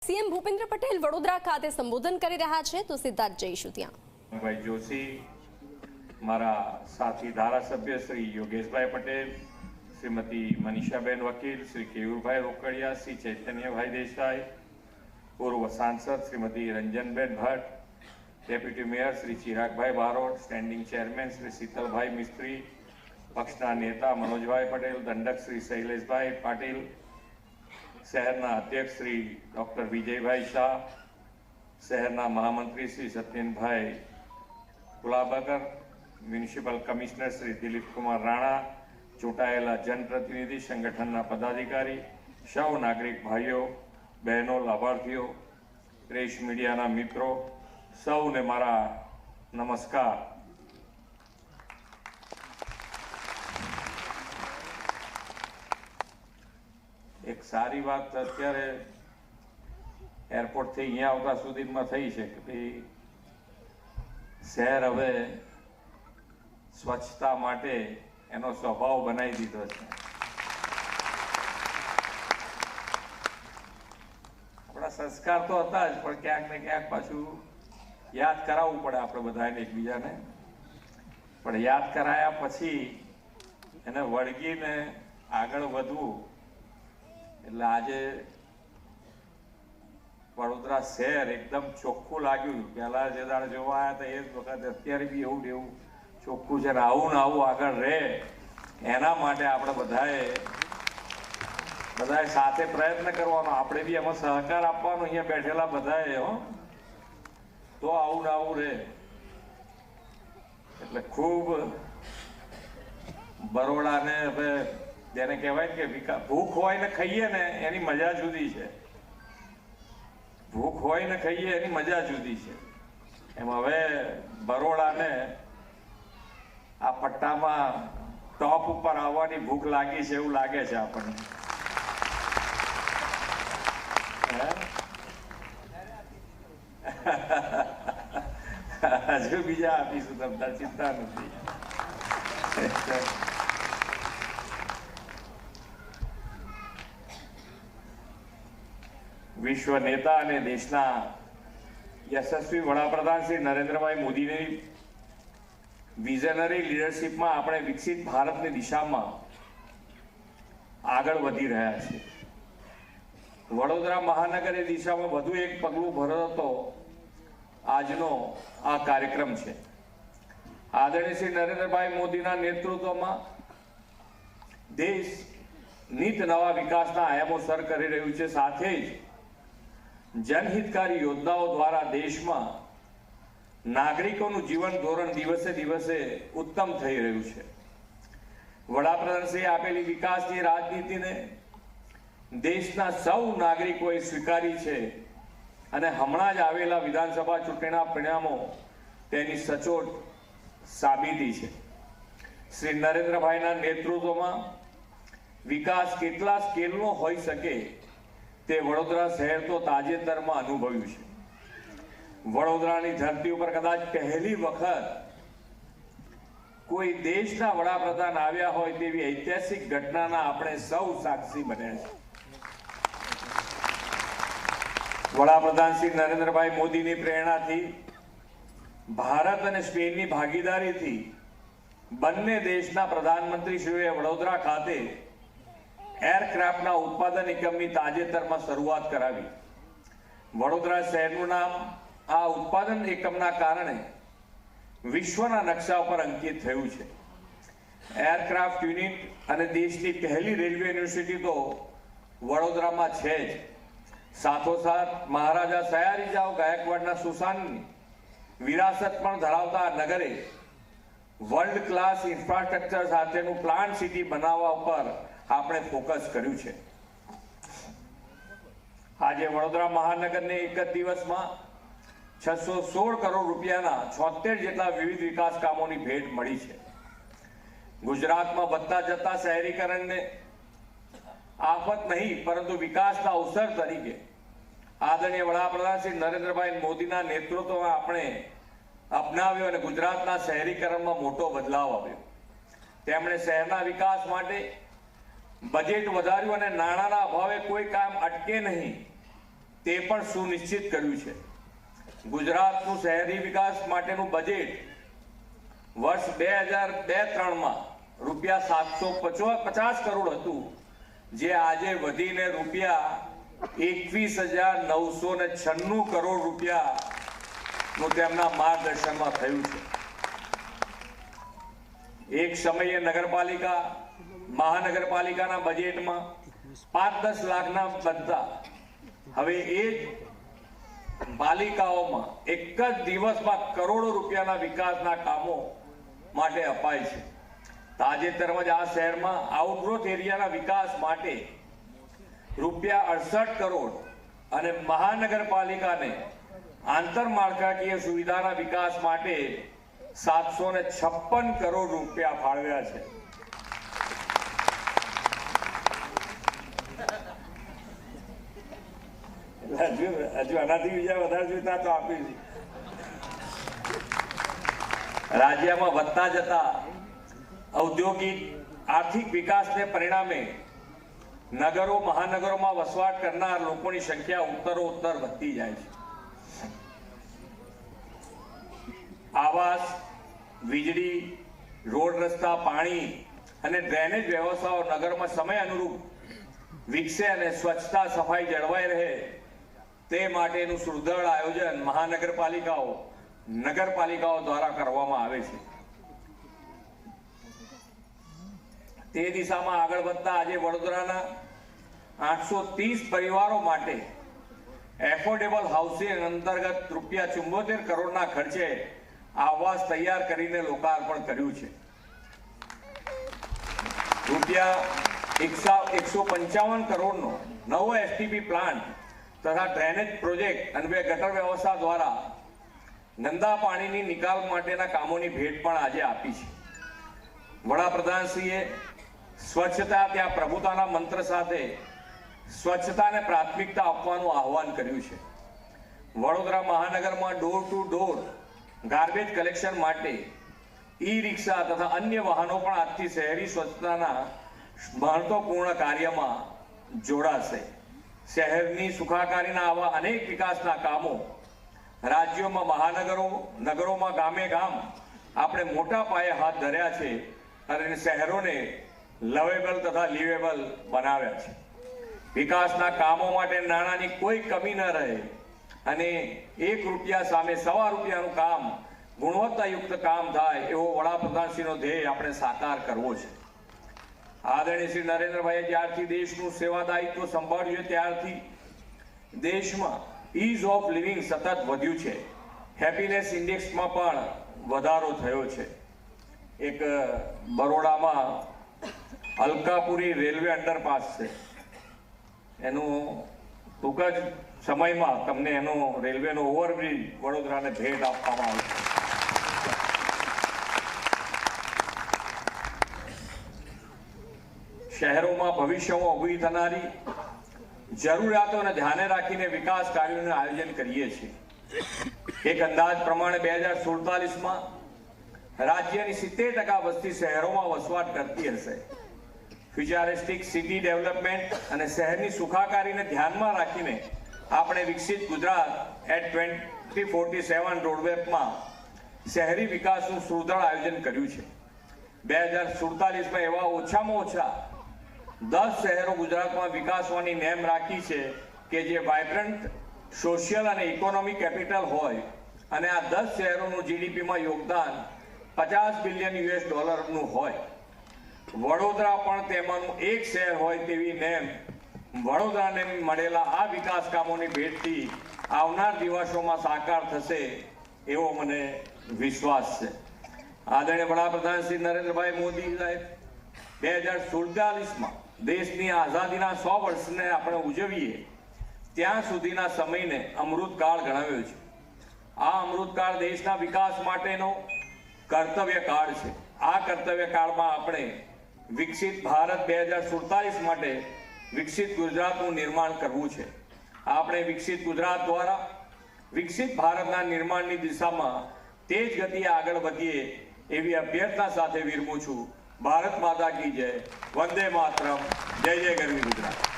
CM Bhupendra Patel Vadodara ખાતે સંબોધન કરી રહ્યા છે, તો સીધા જ જઈશું ત્યાં। ભાઈ જોશી, મારા સાથી ધારાસભ્ય શ્રી યોગેશભાઈ પટેલ, श्रीमती मनीषाबेन वकील, श्री केयूरभाई रोकड़िया, श्री चैतन्यभाई देसाई, पूर्व सांसद Shrimati Ranjanben Bhatt, deputy mayor Shri Chiragbhai Barot, standing chairman Shri Shitalbhai Mistry, पक्षना नेता मनोजभाई पटेल, दंडक श्री शैलेषभाई पाटिल, शहरना अध्यक्ष श्री डॉक्टर विजयभाई शाह, शहरना महामंत्री श्री सत्येनभाई गुलाबकर, म्युनिसिपल कमिश्नर श्री दिलीप कुमार राणा, चूंटायेला जनप्रतिनिधि संगठनना पदाधिकारी, सौ नागरिक भाईओ बहनों, लाभार्थीओ, प्रेस मीडियाना मित्रों, सौने मारा नमस्कार। एक सारी बात अत्यारे एरपोर्ट थी अहींया आवता सुधीमां थई छे के भाई शहर हवे स्वच्छता माटे एनो स्वभाव बनावी दीधो छे। आपणा संस्कार तो हता ज, पण क्यांक ने क्यांक पाछुं याद कराववुं पड़े आपणे बधाने एकबीजाने। पण याद कराया पछी एने वळगीने आगळ वधवुं એટલે આજે વડોદરા શહેર એકદમ ચોખ્ખું લાગ્યું। પહેલા જે દાડે જોવા આવ્યા હતા એ જ વખતે અત્યારે બી એવું એવું ચોખ્ખું છે ને આવું ને આવું આગળ રહે એના માટે આપણે બધાએ સાથે પ્રયત્ન કરવાનો, આપણે બી એમાં સહકાર આપવાનો અહીંયા બેઠેલા બધાએ હો, તો આવું ને આવું રહે। એટલે ખૂબ બરોડાને હવે જેને કહેવાય કે ભૂખ હોય ને ખાઈએ ને એની મજા જુદી છે, ભૂખ હોય ને ખાઈએ એની મજા જુદી છે। એમ હવે બરોડાને આ પટ્ટામાં ટોપ ઉપર આવવાની ભૂખ લાગી છે એવું લાગે છે આપણને। હજુ બીજા આપીશું તમને, ચિંતા નથી। विश्व नेता અને દેશના યશસ્વી વડાપ્રધાન શ્રી નરેન્દ્રભાઈ મોદીની વિઝનરી લીડરશિપમાં આપણે વિકસિત ભારતની દિશામાં આગળ વધી રહ્યા છીએ। વડોદરા મહાનગર એ દિશામાં વધુ એક પગલું ભરતો આજનો આ કાર્યક્રમ છે। આદરણીય શ્રી નરેન્દ્રભાઈ મોદીના નેતૃત્વમાં દેશ નીત નવા વિકાસના આયામો સર કરી રહ્યું છે। સાથે જ जनहितकारी योजनाओं द्वारा देश में नागरिकों जीवन धोरण दिवसे दिवसे उत्तम थई रह्यु छे। वडाप्रधानश्री आपेली विकासनी राजनीति ने देशना सौ नागरिकों स्वीकारी छे अने हमणां ज आवेला विधानसभा चूंटणीना परिणामों तेनी सचोट साबीती छे। श्री नरेन्द्रभाईना नेतृत्वमां विकास केटला स्केलनो होई शके તે વડોદરા શહેર તો તાજેતરમાં અનુભવ્યું છે। વડોદરાની ધરતી ઉપર કદાચ પહેલી વખત કોઈ દેશના વડાપ્રધાન આવ્યા હોય તેવી ઐતિહાસિક ઘટનાના આપણે સૌ સાક્ષી બન્યા છે। વડાપ્રધાન શ્રી નરેન્દ્રભાઈ મોદીની પ્રેરણાથી ભારત અને સ્પેનની ભાગીદારીથી બંને દેશના પ્રધાનમંત્રીશ્રીઓએ વડોદરા ખાતે एरक्राफ्टना उत्पादन एकमनी ताजेतरमां शरूआत करावी। वडोदरा शहेरनुं नाम आ उत्पादन एकमना कारणे विश्वना नक्शा पर अंकित थयुं छे। एरक्राफ्ट यूनिट अने देशनी पहली रेलवे यूनिवर्सिटी तो वडोदरामां छे ज। साथोसाथ महाराजा सयाजीराव गायकवाडना सुशाननी विरासत पण धरावता नगरे वर्ल्ड क्लास इंफ्रास्ट्रक्चर साथेनुं प्लांट सिटी बनाववा पर આપણે ફોકસ કર્યું છે। આજે વડોદરા મહાનગરને એક જ દિવસમાં 616 કરોડ રૂપિયાના 76 જેટલા વિવિધ વિકાસ કામોની ભેટ મળી છે। ગુજરાતમાં વધતા જતા શહેરીકરણને આફત નહીં પરંતુ વિકાસના અવસર તરીકે આદરણીય વડાપ્રધાન શ્રી નરેન્દ્રભાઈ મોદીના નેતૃત્વમાં આપણે અપનાવ્યો અને ગુજરાતના શહેરીકરણમાં મોટો બદલાવ આવ્યો। તેમણે શહેરના વિકાસ માટે બજેટ વધાર્યું અને નાણાંના અભાવે કોઈ કામ અટકે નહીં તે પણ સુનિશ્ચિત કર્યું છે. ગુજરાતનું શહેરી વિકાસ માટેનું બજેટ વર્ષ 2002-03માં રૂપિયા 750 કરોડ હતું, જે આજે વધીને રૂપિયા 21,996 કરોડ રૂપિયાનું તેમના માર્ગદર્શનમાં થયું છે. એક સમયે નગરપાલિકા મહાનગરપાલિકાના બજેટમાં 5-10 લાખના બનતા હવે એ પાલિકાઓમાં એક જ દિવસમાં કરોડો રૂપિયાના વિકાસના કામો માટે અપાય છે. તાજેતરમાં જ આ શહેરમાં આઉટગ્રોથ એરિયાના વિકાસ માટે રૂપિયા 68 કરોડ અને મહાનગરપાલિકાને આંતરમાળખાકીય સુવિધાના વિકાસ માટે 756 કરોડ રૂપિયા ફાળવ્યા છે. હજુ આનાથી બીજા વધારે જોઈતા તો આપી. રાજ્યમાં વધતા જતા ઔદ્યોગિક આર્થિક વિકાસને પરિણામે નગરો મહાનગરોમાં વસવાટ કરનાર લોકોની સંખ્યા ઉત્તરોત્તર વધતી જાય છે. આવાસ, વીજળી, રોડ રસ્તા, પાણી અને ડ્રેનેજ વ્યવસ્થાઓ નગરમાં સમય અનુરૂપ વિકસે અને સ્વચ્છતા સફાઈ જળવાઈ રહે તે માટેનું સુદૃઢ આયોજન નગરપાલિકાઓ દ્વારા કરવામાં આવે છે. તે દિશામાં આગળ વધતા આજે વડોદરાના 830 પરિવારો માટે એફોર્ડેબલ હાઉસિંગ અંતર્ગત રૂપિયા 74 કરોડના ખર્ચે આવાસ તૈયાર કરીને લોકાર્પણ કર્યું છે. રૂપિયા 155 કરોડનો નવો એસટીપી પ્લાન્ટ તથા ડ્રેનેજ પ્રોજેક્ટ અને ગટર વ્યવસ્થા દ્વારા ગંદા પાણીની નિકાલ માટેના કામોની ભેટ પણ આજે આપી છે. વડાપ્રધાનશ્રીએ સ્વચ્છતા ત્યાં પ્રભુતાના મંત્ર સાથે સ્વચ્છતાને પ્રાથમિકતા આપવાનું આહવાન કર્યું છે. વડોદરા મહાનગરમાં door to door garbage collection માટે ઈ રિક્ષા તથા અન્ય વાહનો પણ આજથી શહેરી સ્વચ્છતાના મહત્વપૂર્ણ કાર્યમાં જોડાશે. શહેરની સુખાકારીના આવા અનેક વિકાસના કામો રાજ્યોમાં નગરોમાં ગામે ગામ આપણે મોટા પાયે હાથ ધર્યા છે અને શહેરોને લવેબલ તથા લિવેબલ બનાવ્યા છે. વિકાસના કામો માટે નાણાંની કોઈ કમી ન રહે અને 1 રૂપિયા સામે 1.25 રૂપિયાનું કામ ગુણવત્તાયુક્ત કામ થાય એવો વડાપ્રધાનશ્રીનો ધ્યેય આપણે સાકાર કરવો છે. આદરણીય શ્રી નરેન્દ્રભાઈએ જ્યારથી દેશનું સેવા દાયિત્વ સંભાળ્યું ત્યારથી દેશમાં ઇઝ ઓફ લિવિંગ સતત વધ્યું છે. હેપીનેસ ઇન્ડેક્સમાં પણ વધારો થયો છે. એક બરોડામાં અલકાપુરી રેલવે અંડરપાસ છે, એનું ટૂંક જ સમયમાં તમને એનો રેલવેનો ઓવરબ્રિજ વડોદરાને ભેટ આપવામાં આવશે. શહેરોમાં ભવિષ્યમાં ઊભી થનારી જરૂરિયાતોને ધ્યાને રાખીને વિકાસ કાર્યોનું આયોજન કરીએ છીએ. એક અંદાજ પ્રમાણે 2047માં રાજ્યની 70% વસ્તી શહેરોમાં વસવાટ કરતી હશે. ફ્યુચરિસ્ટિક સિટી ડેવલપમેન્ટ અને શહેરની સુખાકારીને ધ્યાનમાં રાખીને આપણે વિકસિત ગુજરાત એટ 2047 રોડમેપમાં શહેરી વિકાસનું સુદૃઢ આયોજન કર્યું છે. 2047માં એવા ઓછામાં ઓછા 10 શહેરો ગુજરાતમાં વિકાસવાની નેમ રાખી છે કે જે વાઇબ્રન્ટ સોશિયલ અને ઇકોનોમિક કેપિટલ હોય અને આ 10 શહેરોનું જીડીપીમાં યોગદાન $50 બિલિયન હોય. વડોદરા પણ તેમાંનું એક શહેર હોય તેવી નેમ વડોદરાને મળેલા આ વિકાસ કામોની ભેટથી આવનાર દિવસોમાં સાકાર થશે એવો મને વિશ્વાસ છે. આદરણીય વડાપ્રધાન શ્રી નરેન્દ્રભાઈ મોદી સાહેબ 2047માં દેશની આઝાદીના 100 વર્ષને આપણે ઉજવીએ ત્યાં સુધીના સમયને અમૃતકાળ ગણાવ્યો છે. આ અમૃતકાળ દેશના વિકાસ માટેનો કર્તવ્યકાળ છે. આ કર્તવ્યકાળમાં આપણે વિકસિત ભારત 2047 માટે વિકસિત ગુજરાતનું નિર્માણ કરવું છે. આપણે વિકસિત ગુજરાત દ્વારા વિકસિત ભારતના નિર્માણની દિશામાં તેજ ગતિએ આગળ વધીએ એવી અભ્યર્થના સાથે વિરમું છું. ભારત માતા કી જય. વંદે માતરમ. જય જય ગરવી ગુજરાત.